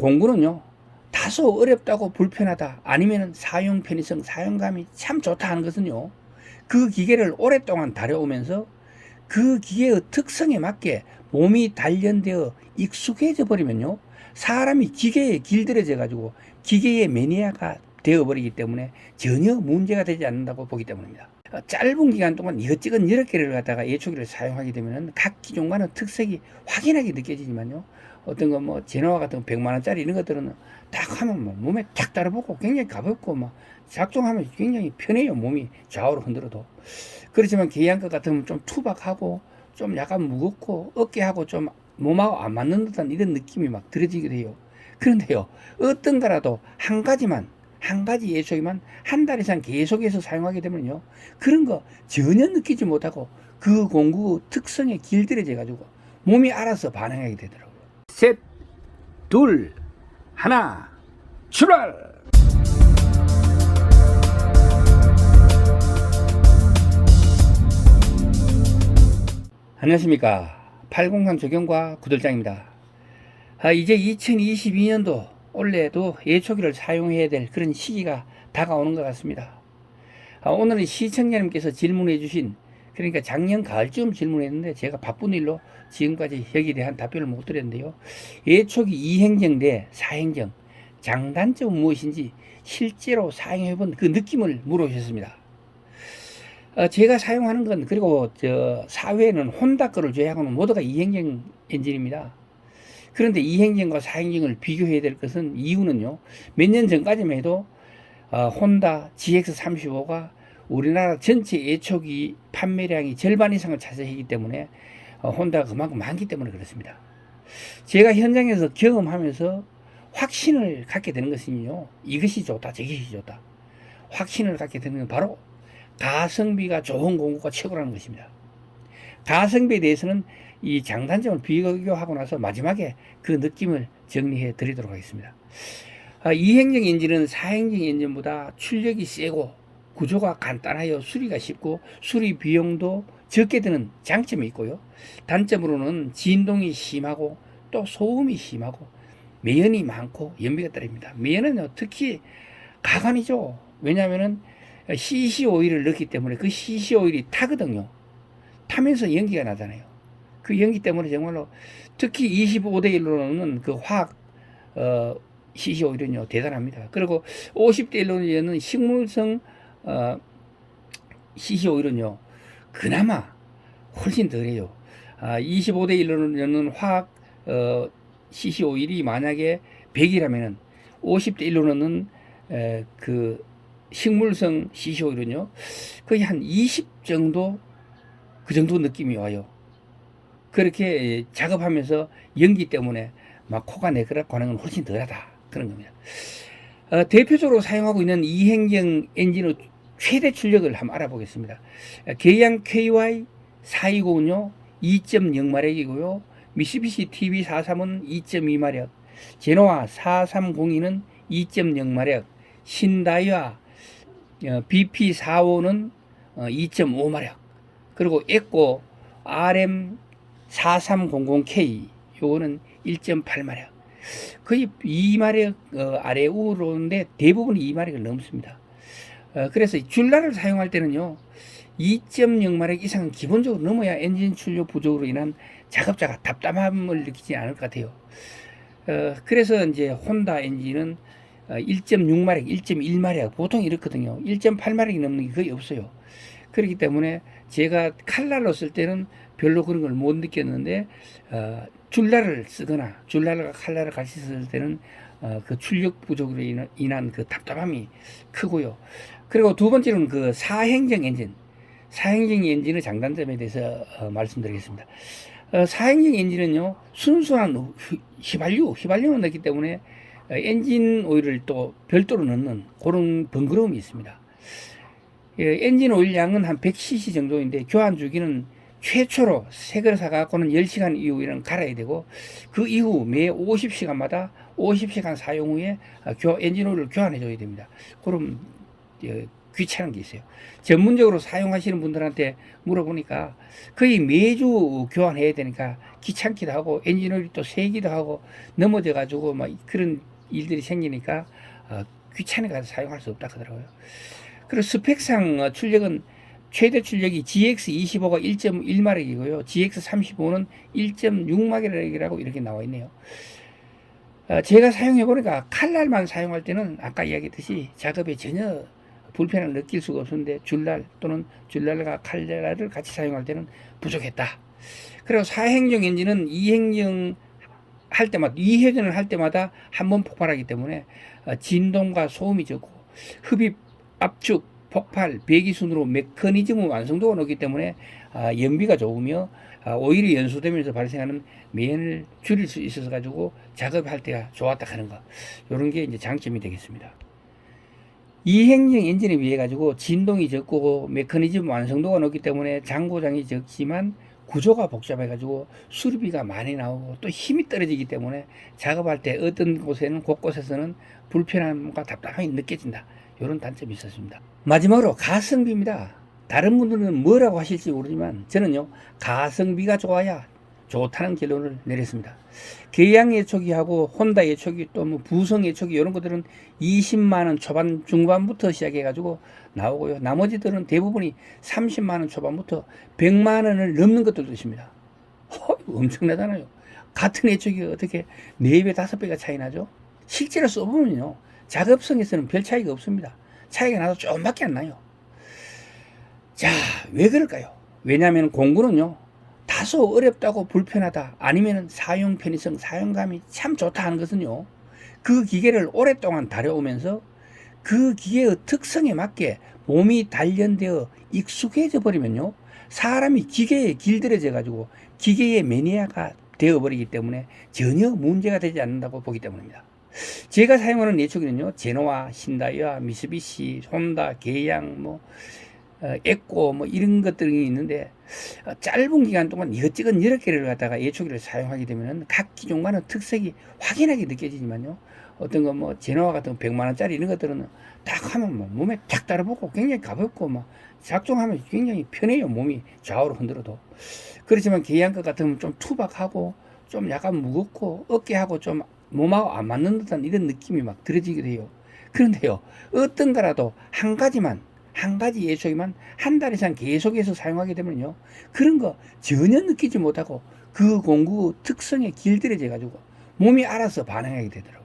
공구는요, 다소 어렵다고 불편하다, 아니면 사용 편의성, 사용감이 참 좋다 하는 것은요, 그 기계를 오랫동안 다려오면서 그 기계의 특성에 맞게 몸이 단련되어 익숙해져 버리면요, 사람이 기계에 길들여져 가지고 기계의 매니아가 되어버리기 때문에 전혀 문제가 되지 않는다고 보기 때문입니다. 짧은 기간 동안 이것저것 여러 개를 갖다가 예초기를 사용하게 되면 각 기종과는 특색이 확연하게 느껴지지만요, 어떤 거 뭐 제노와 같은 100만 원짜리 이런 것들은 딱 하면 뭐 몸에 탁 따라붙고 굉장히 가볍고 막 작동하면 굉장히 편해요. 몸이 좌우로 흔들어도. 그렇지만 기이한 것 같으면 좀 투박하고 좀 약간 무겁고 어깨하고 좀 몸하고 안 맞는 듯한 이런 느낌이 막 들어지기도 해요. 그런데요, 어떤 거라도 한 가지 예초기만 한 달 이상 계속해서 사용하게 되면요, 그런 거 전혀 느끼지 못하고 그 공구 특성에 길들여져 가지고 몸이 알아서 반응하게 되더라고요. 셋, 둘, 하나, 출발! 안녕하십니까. 803 조경과 구들장입니다. 이제 2022년도 올해도 예초기를 사용해야 될 그런 시기가 다가오는 것 같습니다. 오늘은 시청자님께서 질문해 주신, 그러니까 작년 가을쯤 질문했는데 제가 바쁜 일로 지금까지 여기에 대한 답변을 못 드렸는데요. 예초기 2행정 대 4행정 장단점은 무엇인지 실제로 사용해 본 그 느낌을 물어주셨습니다. 제가 사용하는 건, 그리고 사회에는 혼다 거를 제외하고는 모두가 2행정 엔진입니다. 그런데 2행정과 4행정을 비교해야 될 것은, 이유는요, 몇 년 전까지만 해도 혼다 GX35가 우리나라 전체 예초기 판매량이 절반 이상을 차지하기 때문에 혼다가 그만큼 많기 때문에 그렇습니다. 제가 현장에서 경험하면서 확신을 갖게 되는 것은요, 이것이 좋다, 저것이 좋다. 확신을 갖게 되는 건 바로 가성비가 좋은 공구가 최고라는 것입니다. 가성비에 대해서는 이 장단점을 비교하고 나서 마지막에 그 느낌을 정리해 드리도록 하겠습니다. 2행정 엔진은 4행정 엔진보다 출력이 세고 구조가 간단하여 수리가 쉽고 수리 비용도 적게 드는 장점이 있고요. 단점으로는 진동이 심하고 또 소음이 심하고 매연이 많고 연비가 떨어집니다. 매연은 특히 가관이죠. 왜냐하면 CC 오일을 넣기 때문에 그 CC 오일이 타거든요. 타면서 연기가 나잖아요. 그 연기 때문에 정말로 특히 25대 1로는 그 화학 CC 오일은요 대단합니다. 그리고 50대 1로는 식물성 CC 오일은요 그나마 훨씬 덜해요. 25대 1로는 화학 CC 오일이 만약에 100이라면은 50대 1로는 그 식물성 CC 오일은요 거의 한 20 정도, 그 정도 느낌이 와요. 그렇게 작업하면서 연기 때문에 막 코가 내그라고 하는 건 훨씬 덜하다, 그런 겁니다. 대표적으로 사용하고 있는 2행정 엔진의 최대 출력을 한번 알아보겠습니다. 계양 KY420은요 2.0마력이고요. 미쓰비시 TB43은 2.2마력, 제노아 4302는 2.0마력, 신다이와 BP45는 2.5마력, 그리고 에코 RM4300K 요거는 1.8마력, 거의 2마력 아래 우로인데 대부분 2마력을 넘습니다. 그래서 줄라를 사용할 때는요 2.0마력 이상은 기본적으로 넘어야 엔진 출력 부족으로 인한 작업자가 답답함을 느끼지 않을 것 같아요. 그래서 이제 혼다 엔진은 1.6마력, 1.1마력 보통 이렇거든요. 1.8마력이 넘는 게 거의 없어요. 그렇기 때문에 제가 칼날로 쓸 때는 별로 그런 걸 못 느꼈는데 줄라를 쓰거나 줄라가 칼날을 같이 쓸 때는 그 출력 부족으로 인한 그 답답함이 크고요. 그리고 두 번째로는 그 사행정 엔진의 장단점에 대해서 말씀드리겠습니다. 사행정 엔진은요 순수한 휘발유만 넣기 때문에 엔진 오일을 또 별도로 넣는 그런 번거로움이 있습니다. 엔진 오일 양은 한 100cc 정도인데 교환 주기는 최초로 새 거를 사갖고는 10시간 이후에는 갈아야 되고, 그 이후 매 50시간마다 50시간 사용 후에 엔진 오일을 교환해 줘야 됩니다. 그럼 귀찮은 게 있어요. 전문적으로 사용하시는 분들한테 물어보니까 거의 매주 교환해야 되니까 귀찮기도 하고 엔진오일이 또 새기도 하고 넘어져 가지고 막 그런 일들이 생기니까 귀찮아 가서 사용할 수 없다 하더라고요. 그리고 스펙상 출력은 최대 출력이 GX25가 1.1마력이고요. GX35는 1.6마력이라고 이렇게 나와 있네요. 제가 사용해 보니까 칼날만 사용할 때는 아까 이야기했듯이 작업에 전혀 불편함을 느낄 수가 없었는데 줄날 또는 줄날과 칼날을 같이 사용할 때는 부족했다. 그리고 4행정 엔진은 2행정 할 때마다 2회전을 할 때마다 한 번 폭발하기 때문에 진동과 소음이 적고 흡입, 압축, 폭발, 배기 순으로 메커니즘의 완성도가 높기 때문에 연비가 좋으며 오히려 연소되면서 발생하는 매연을 줄일 수 있어서 가지고 작업할 때가 좋았다 하는 거, 이런 게 이제 장점이 되겠습니다. 이행정 엔진에 비해 가지고 진동이 적고 메커니즘 완성도가 높기 때문에 장고장이 적지만 구조가 복잡해 가지고 수리비가 많이 나오고 또 힘이 떨어지기 때문에 작업할 때 어떤 곳에는 곳곳에서는 불편함과 답답함이 느껴진다, 이런 단점이 있었습니다. 마지막으로 가성비입니다. 다른 분들은 뭐라고 하실지 모르지만 저는요, 가성비가 좋아야 좋다는 결론을 내렸습니다. 계양 예초기하고 혼다 예초기 또 뭐 부성 예초기 이런 것들은 20만원 초반 중반부터 시작해 가지고 나오고요. 나머지들은 대부분이 30만원 초반부터 100만원을 넘는 것들도 있습니다. 엄청나잖아요. 같은 예초기가 어떻게 4배 5배가 차이 나죠? 실제로 써보면요, 작업성에서는 별 차이가 없습니다. 차이가 나도 조금밖에 안 나요. 자, 왜 그럴까요? 왜냐하면 공구는요, 다소 어렵다고 불편하다, 아니면 사용 편의성, 사용감이 참 좋다 하는 것은요, 그 기계를 오랫동안 다려오면서 그 기계의 특성에 맞게 몸이 단련되어 익숙해져 버리면요, 사람이 기계에 길들여져 가지고 기계의 매니아가 되어 버리기 때문에 전혀 문제가 되지 않는다고 보기 때문입니다. 제가 사용하는 예초기는요, 제노와, 신다이와, 미쓰비시, 혼다, 계양, 에꼬 이런 것들이 있는데 짧은 기간 동안 이것저것 여러 개를 갖다가 예초기를 사용하게 되면 각 기종만의 특색이 확연하게 느껴지지만요, 어떤 거 제노와 같은 100만원짜리 이런 것들은 딱 하면 몸에 탁 따라붙고 굉장히 가볍고 작동하면 굉장히 편해요. 몸이 좌우로 흔들어도. 그렇지만 계양 것 같으면 좀 투박하고 좀 약간 무겁고 어깨하고 좀 몸하고 안 맞는 듯한 이런 느낌이 막 들어지기도 해요. 그런데요, 어떤 거라도 한 가지 예초기만 한 달 이상 계속해서 사용하게 되면요, 그런 거 전혀 느끼지 못하고 그 공구 특성에 길들여져 가지고 몸이 알아서 반응하게 되더라고요.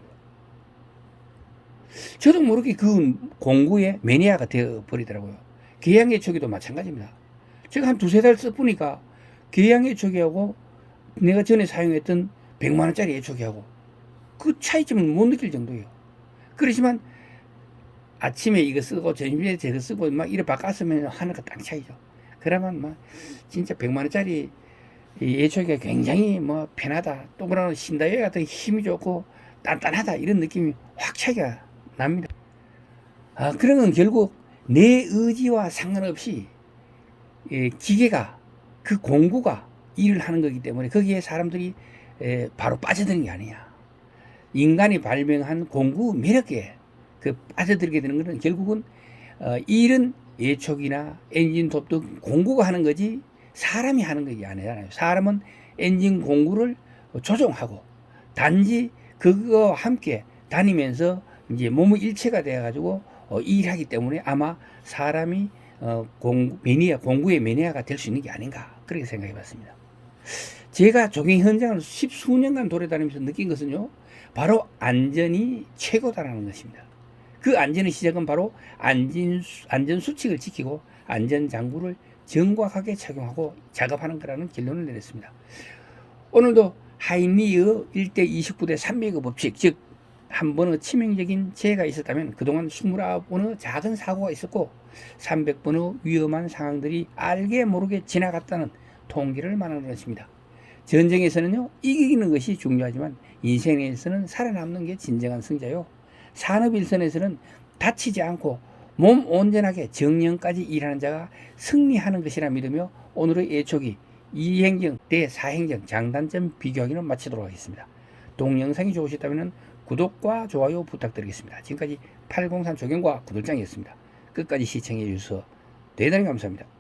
저도 모르게 그 공구의 매니아가 되어 버리더라고요. 계양 예초기도 마찬가지입니다. 제가 한 두세 달 써보니까 계양 예초기하고 내가 전에 사용했던 100만원짜리 예초기하고 그 차이점을 못 느낄 정도예요. 그렇지만 아침에 이거 쓰고 저녁에 저거 쓰고 막 이래 바꿨으면 하늘과 땅 차이죠. 그러면 진짜 100만원짜리 예초기가 굉장히 편하다, 또 그러나 신다이어 같은 힘이 좋고 단단하다, 이런 느낌이 확 차이가 납니다. 그런 건 결국 내 의지와 상관없이 기계가, 그 공구가 일을 하는 거기 때문에 거기에 사람들이 바로 빠져드는 게 아니야. 인간이 발명한 공구 매력에 빠져들게 되는 것은 결국은 일은 예초기나 엔진 톱도 공구가 하는 거지 사람이 하는 것이 아니잖아요. 사람은 엔진 공구를 조종하고 단지 그거와 함께 다니면서 이제 몸의 일체가 되어 가지고 일하기 때문에 아마 사람이 공구의 매니아가 될 수 있는 게 아닌가, 그렇게 생각해 봤습니다. 제가 조경 현장을 10수년간 돌아다니면서 느낀 것은요, 바로 안전이 최고다라는 것입니다. 그 안전의 시작은 바로 안전수칙을 지키고 안전장구를 정확하게 착용하고 작업하는 거라는 결론을 내렸습니다. 오늘도 하인리의 1대29대 300의 법칙, 즉 한 번의 치명적인 재해가 있었다면 그동안 29번의 작은 사고가 있었고 300번의 위험한 상황들이 알게 모르게 지나갔다는 통계를 말하는 것입니다. 전쟁에서는요, 이기는 것이 중요하지만 인생에서는 살아남는 게 진정한 승자요, 산업 일선에서는 다치지 않고 몸 온전하게 정년까지 일하는 자가 승리하는 것이라 믿으며 오늘의 예초기 2행정 대 4행정 장단점 비교하기는 마치도록 하겠습니다. 동영상이 좋으셨다면 구독과 좋아요 부탁드리겠습니다. 지금까지 803 조경과 구들장이었습니다. 끝. 끝까지 시청해 주셔서 대단히 감사합니다.